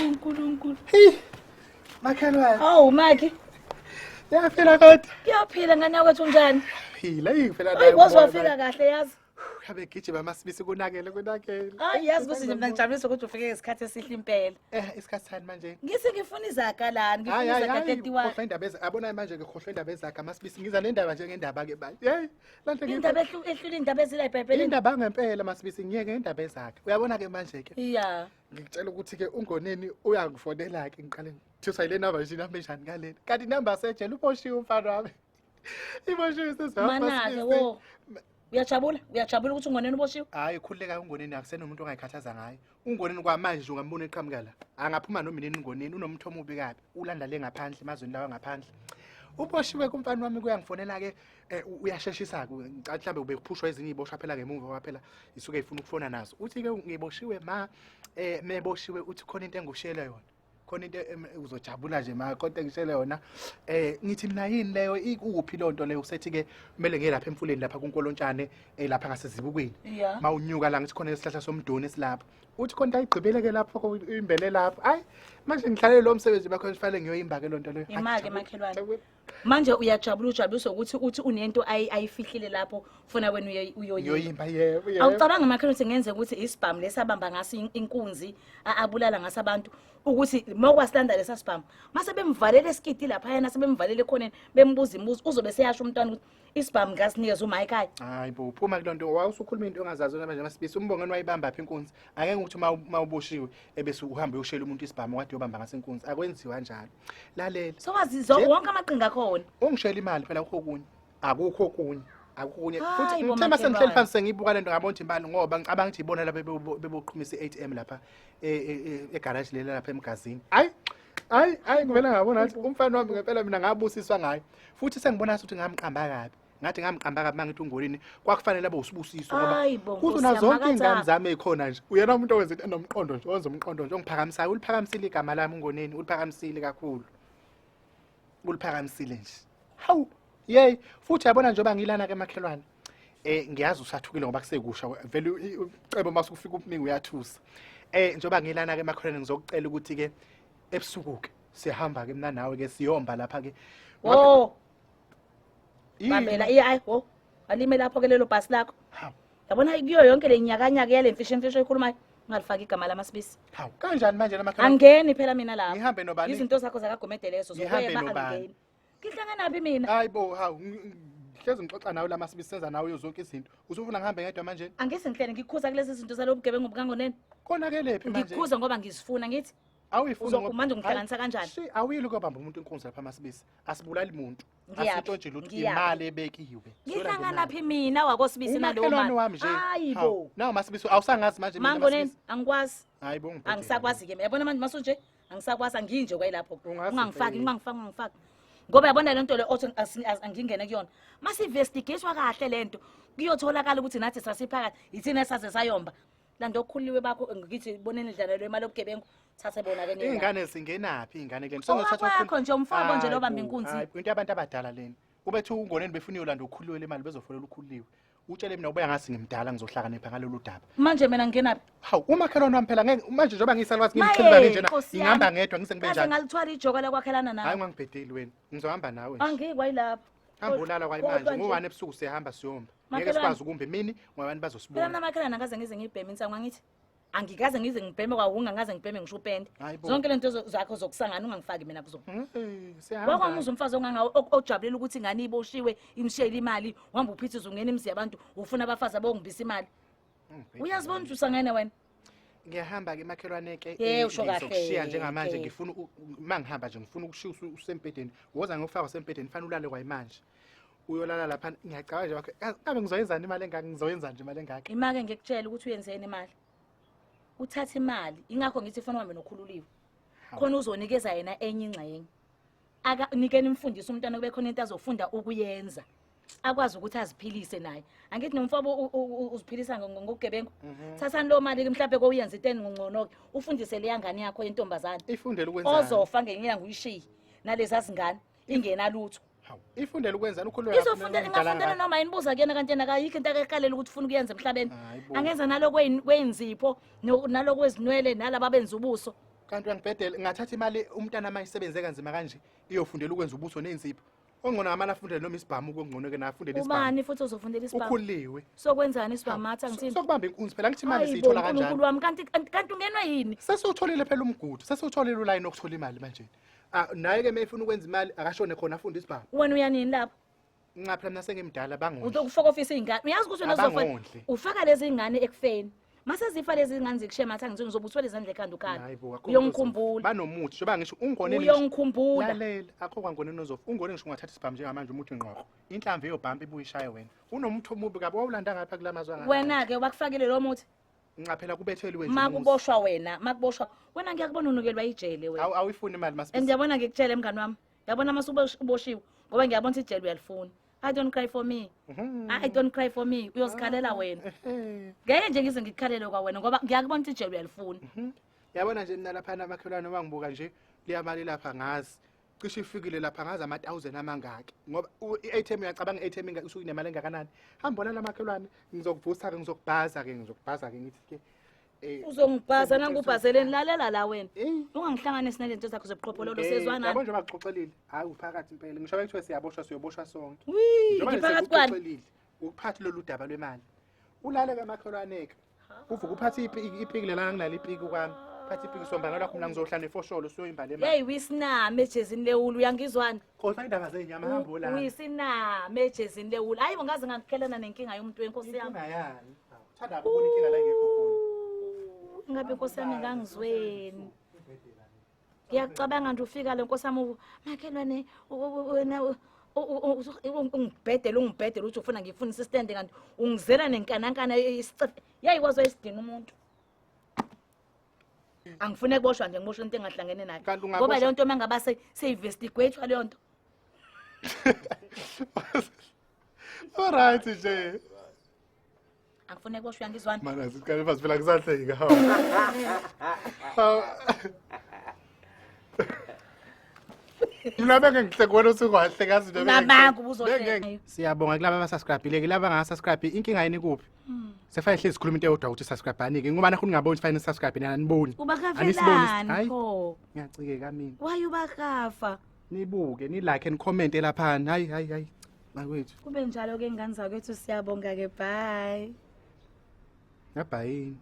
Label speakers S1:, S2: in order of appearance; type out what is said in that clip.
S1: Unkulunkulu.
S2: Hey. Makhelwane.
S1: Awu Makhe.
S2: Yaphila kodwa.
S1: Kuyaphila ngane yakwethu unjani?
S2: Phila ngifela
S1: nayo. Hayi wafika kahle yazi.
S2: Yabe gijima masibisi kunakele.
S1: Hayi yazi ukuthi mina ngijabulisa ukuthi ufike ngesikhathi esihle impela.
S2: Isikhathi sani manje?
S1: Ngisi ngifuna izakalani, ngifuna izakatetiwa.
S2: Khohlwa indaba abona manje ngikhohlwa indaba ezakhe masibisi ngiza nendaba nje ngendaba ke manje. Hey, lanhle
S1: indaba ehlule indaba ezila eBhayibhelini.
S2: Indaba ngempela masibisi ngiyeke indaba ezakhe. Uyabona ke manje ke.
S1: Yeah.
S2: Ngicela ukuthi ke UNgoneni uyangifonela ke ngiqale thiusa ile number nje namhlanje ngalena. Kanti number sejela uboshiwe umfana wami. Iboshiwe sesihamba
S1: masibisi. Manake wo. Uyajabula ukuthi UNgoneni uboshiwe?
S2: Hayi khuleka UNgoneni akusenomuntu ongayikhathaza ngaye. UNgoneni kwamanje ungambona eqhamuka la. Angaphuma nominini UNgoneni unomuntu omubi kabi. Ulanda le ngaphandle emazweni lawa ngaphandle. Uboshiwe kumfana wami kuyangifonela ke uyasheshisa ke ngicathi mhlambe ubekuphushwa ezinye iboshwa phela ngemuva kwaphela isuke ifuna ukufona nazo. Uthi ke ngiboshiwe meboshiwe uthi khona into engushiyele yona. Khona into uzojabula nje kodwa ngishele yona ngithi mina yini leyo ikuphi lonto leyo usethi ke kumele ngiye lapha emfuleni lapha kuNkolontshane lapha ngasezibukweni mawunyuka la ngithi khona isihlahla somdoni esilapha uthi khona into ayigqibeleke lapho imbele lapho hayi manje ngihlalele lo msebenzi bakho kufanele ngiyoyimba ke lonto leyo
S1: imake Makhelwane manje ujabuliswa ukuthi uthi unento ayifihlile lapho ufuna wena uyoyimba
S2: yebo
S1: awucabanga Makhelwane ukuthi ngenze ukuthi isibhamu lesabamba ngaso inkunzi abulala ngasabantu ukuthi mokwasitanda lesa sibhamu mase bemvalele esikiti lapha yena sebemvalele khoneni bembuza imibuzo uzobe seyasho umntwana ukuthi isibhamu ngasinikeza uma ekhaya
S2: hayi bo uphuma kulonto wawusukhuluma into ongazazi manje masibisi umbongeni wayibamba apha inkunzi angeke ukuthi mawuboshiwe ebese uhamba uyoshela umuntu isibhamu kade uyobamba ngasenkunzi akwenziwa kanjalo lalela
S1: so wazizo wonke amaqinga khona
S2: ungishela imali phela akukho okunye akukunye futhi ngithemba sengihleli phansi sengiyibuka lento ngabona ukuthi imali ngoba ngicabanga ukuthi ibona lapha beboqhumisa i-ATM lapha egarage lela lapha emgazini hayi ngivela ngabona ukuthi umfana wami ngempela mina ngabusiswa ngayo futhi sengibona ukuthi ngamqamba kabi ngathi ngamqamba kabi mangithi UNgoneni kwakufanele abe usibusiso ngoba kuzona zonke ingane zami ezikhona nje uyena umuntu owenza into enomqondo nje wenza umqondo nje ongiphakamisayo uliphakamisile igama lami UNgoneni uliphakamisile kakhulu uliphakamisile nje hawu yey futhi yabona njengoba ngilana ke Makhelwane ngiyazi usathukile ngoba kusekusha vele ucebo mase ufika ubuningi uyathusa njengoba ngilana ke Makhelwane ngizokucela ukuthi ke ebusuku ke sihamba ke mina nawe ke siyomba lapha ke
S1: bambela hayi alime lapho ke lelo bus lakho yabona kuyo yonke le nyakanyaka yale mfisho ekhulumayo ungalifaki igama lamasibisi
S2: hawu kanjani manje Makhelwane
S1: angeni phela mina lapha
S2: ngihambe nobani
S1: izinto zakho zakagomede lezo zokweba angeni ngihlangana naphi mina
S2: hayi bo hawu hleze ngixoxa nawe lamasibisi senza nawe zonke izinto usufuna ngihambe ngedwa manje
S1: angise ngihlele ngikukhuza kulezi zinto zalobugebengu bukaNgoneni
S2: kona ke lephi manje
S1: ngikukhuza ngoba ngizifuna ngithi
S2: awuyifuna
S1: manje ngihlanganisa kanjani
S2: awuyile ukubamba umuntu inkunzi lapha amasibisi asibulali umuntu asintshontshe ukuthi imali ebekiwe
S1: ngihlangana naphi mina wakosibisi nalowo mali hayibo
S2: nawo masibisi awusangazi manje
S1: mina Ngoneni angikwazi
S2: hayibo
S1: angisakwazi ke yabona manje masonje angisakwazi anginje kwayilapho ungangifaki ngoba yabona lento le othi angingene kuyona mase investigatewa kahle lento kuyotholakala ukuthi nathi sasiphakathi ithina saze sayomba lando okhuliwe bakho ngithi boneni idlala le mali obugebengu thathe bona ke nini
S2: ingane singenaphi ingane ke
S1: ngizothatha nje umfabo nje lobamba inkunzi
S2: into yabantu abadala lena ubethu UNgoneni befuna uyolanda ukhuliwe le mali bezofolela ukhuliwe utshele mina ubuya ngasi ngimdala ngizohlakanipha ngalolu daba
S1: manje mina ngingenaphi
S2: hawu Umakhelwane wami phela ngeke manje njengoba ngisalwazi ngimchiliba kanjena ngihamba ngedwa ngisengibe njani
S1: ngingalitwala ijoka lakwakhelana nawe
S2: hayi ngangibhedeli wena ngizohamba nawe nje
S1: angikwayilapha
S2: hamba ulala kwayimanje ngo1 ebusuku siyahamba siyomba ngeke sikwazi ukumbe mini ngwabantu bazosibona
S1: phela Makhelwane akaze ngize ngibheme insangu ngithi angikaze ngize ngibheme kwawunga ngaze ngibheme ngisho upende zonke lento zakho zokusangana ungangifaki mina kuzona
S2: siyahamba
S1: wakwamuza umfazi ongangawo ojabulela ukuthi ingane iboshiwe imshiyela imali uhamba uphithiza ungena imizi yabantu ufuna abafazi abongibisa imali uyazibona ukuthi usangene wena
S2: ngiyahamba ke Makhelwane ke
S1: ngizokushiya
S2: njengamanje ngifuna mangihamba nje ngifuna ukushiya usempedeni woza ngokufaka usempedeni fanele ulale kwayimanje uyolala lapha ngiyacabanga nje wakhe ngabe ngizoyenzana imali engaka ngizoyenza nje imali engaka
S1: imake ngikutshela ukuthi uyenzeni imali uthatha imali ingakho ngithi ufuna uhambe nokhululiwe khona uzonikeza yena enye ingxenye akanikeni imfundisi umntwana kube khona into azofunda ukuyenza akwazi ukuthi aziphilise naye angithi nomfabo uziphilisa ngokugebengu thathani lo mali mhlawumbe koyenza into engcono ufundise le yangane yakho yentombazana
S2: ifundele ukwenza
S1: ozofa ngenyanga uyishiye nalezi azingane ingena lutho
S2: Hawu, ifundela ukwenzani ukhululeka
S1: Ingafundela noma yinibuza kuyena kanti yena akayikho into akekalela ukuthi ufuna ukuyenza emhlabeni.
S2: Hayi bo.
S1: Angenza naloko kwenzipho naloko kwezinwele nalabo benza ubuso.
S2: Kanti uyangibhedela ngathatha imali umntana mayisebenze kanzima kanje iyofundela ukwenza ubuso nenzipho. Ongcono ngamana afundele noma isibhamu kungcono ke nafundele isibhamu.
S1: Ubani futhi uzofundela isibhamu?
S2: Ukhuliwe.
S1: Sokwenzani isibhamu athi angithini?
S2: Sokubamba inkunzi phela ngithi imali siyithola kanjani?
S1: uNkulunkulu wami kanti ungenwa yini?
S2: Sesiwutholile phela umgudu, sesiwutholile ulayini okuthola imali manje. Naye ke mayefuna ukwenza imali akashone khona afunda isibhamu.
S1: Wena uyanini lapho?
S2: Nca phela mina sengimdala bangondle.
S1: Ukufaka ofisi izingane. Uyazi ukuthi wena uzofaka ufaka lezi ingane ekufeni. Mase zifa lezi ingane zikushiya mathi angithini uzobuthwele izandla ekhanda ukhala. Uyongikhumbula.
S2: Banomuthi njengoba ngisho ungoneni.
S1: Uyongikhumbula.
S2: Lalela akho kwangoneni ozofa. Ungoneni ngisho ungathatha isibhamu njengamanje umuthi ngqoqo. Inhlamvu eyobhampa ibuyishaya wena. Unomuthi omubi kabi wawulanda ngapha kulamazwe ngapha.
S1: Wena ke ubakufakile lo muthi.
S2: Nca phela kubethele wena.
S1: Makuboshwa wena, makuboshwa. Wena ngiyakubona unukelwa ijele wena.
S2: Awuyifuni imali masiphi.
S1: Ngiyabona ngikutshela emngani wami. Yabona masuboshiwe ngoba ngiyabona ukuthi ijele uyalifuna. I don't cry for me. I don't cry for me. Uyozikhalela wena. Ngeke nje ngize ngikukhalele kwa wena ngoba ngiyakubona ukuthi ijele uyalifuna.
S2: Yabona nje mina lapha namakhelwane wangibuka nje liyamali lapha ngazi. Cishe ifikile lapha ngazi ama-1000 amangaki. Ngoba i-ATM uyacabanga i-ATM usuke inemali engakanani. Hambona lamakhelwane ngizokubhusta ke ngizokubhaza ke ngithi ke
S1: uzongibhaza nangubhazeleni lalela la wena. Ungangihlanganisi nalento zakho zobuqhophololo sezwana.
S2: Yabo nje baxoxelile. Hayi uphakathi impela. Ngisho bekuthiwe siyaboshwa sonke.
S1: Ngiphakathi kwani?
S2: Ukuphatha lolu daba lwemali. Ulale kamakhelwane ke. Uvuka uphatha ipiki lana ngilala ipiki kwami. Phathi ipiki sombanga lakho mina ngizohlala efosholo siyoyimbala emali.
S1: Hey wisiname ejezini lewulu uyangizwana.
S2: Khoza indaba zenyama hamba olala.
S1: Wisiname ejezini lewulu. Hayi ngaze ngakukhelana nenkinga yomuntu wenkosi yami.
S2: Inkinga yani. Thanda ukubona inkinga la ngekho khona.
S1: Ngabe inkosi yami ngangizweni. Ngiyacabanga nje ufika le nkosi yami Makhelwane wena ungibhedela uthi ufuna ngifuna isistende kanti ungizela nenkanankana isicefe. Yayikwazwa isidina umuntu. Angifune kuboshwa nje ngiboshwe into engahlangene nayo. Ngoba leyo nto mangaba seyinvestigate leyo nto.
S2: Alright nje.
S1: Angifune kuboshwa uyangizwana.
S2: Mana sikhale fast phela kusahleka ha. Mina beke ngihlekwana usukwahle kazi nje.
S1: Nabantu buzohleka.
S2: Siyabonga kulabo abasubscribe-ile laba ngaka-subscribe inkinga yini kuphi? Sefane hlezi sikhuluma into eyodwa ukuthi subscribe anike ngoba nakhona ngaboni fine subscribe nina niboni.
S1: Ubakafelani pho?
S2: Ngiyacikeka mina.
S1: Why ubakafa?
S2: Nibuke ni like and comment lapha. Hayi. Makwethu.
S1: Kube njalo ke ngane zakwethu siyabonga ke bye.
S2: Bye.